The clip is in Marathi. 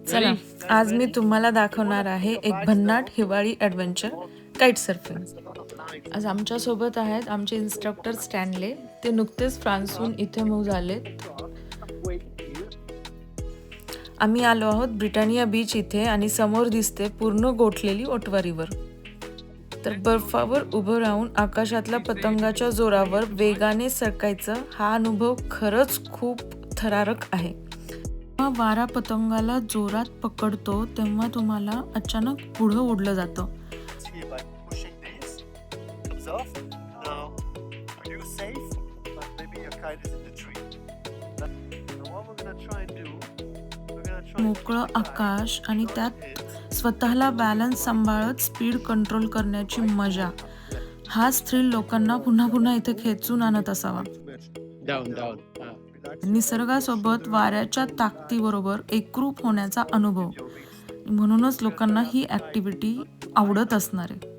चला, आज मी तुम्हाला दाखवणार आहे एक भन्नाट हिवाळी ॲडव्हेंचर काईट सर्फिंग. आज आमच्यासोबत आहेत आमचे इन्स्ट्रक्टर स्टॅनले. ते नुकतेच फ्रान्सहून इथे मूव्ह झालेत. आम्ही आलो आहोत ब्रिटानिया बीच इथे आणि समोर दिसते पूर्ण गोठलेली ओटवा रिव्हर. तर बर्फावर उभं राहून आकाशातल्या पतंगाच्या जोरावर वेगाने सरकायचं हा अनुभव खरंच खूप थरारक आहे. जेव्हा वारा पतंगाला जोरात पकडतो तेव्हा तुम्हाला अचानक पुढं ओढलं जातं. मोकळं आकाश आणि त्यात स्वतःला बॅलन्स सांभाळत स्पीड कंट्रोल करण्याची मजा, हाच थ्रिल लोकांना पुन्हा पुन्हा इथे खेचून आणत असावा. निसर्गासोबत वाऱ्याच्या ताकदीबरोबर एकरूप होण्याचा अनुभव, म्हणूनच लोकांना ही ॲक्टिव्हिटी आवडत असणार आहे.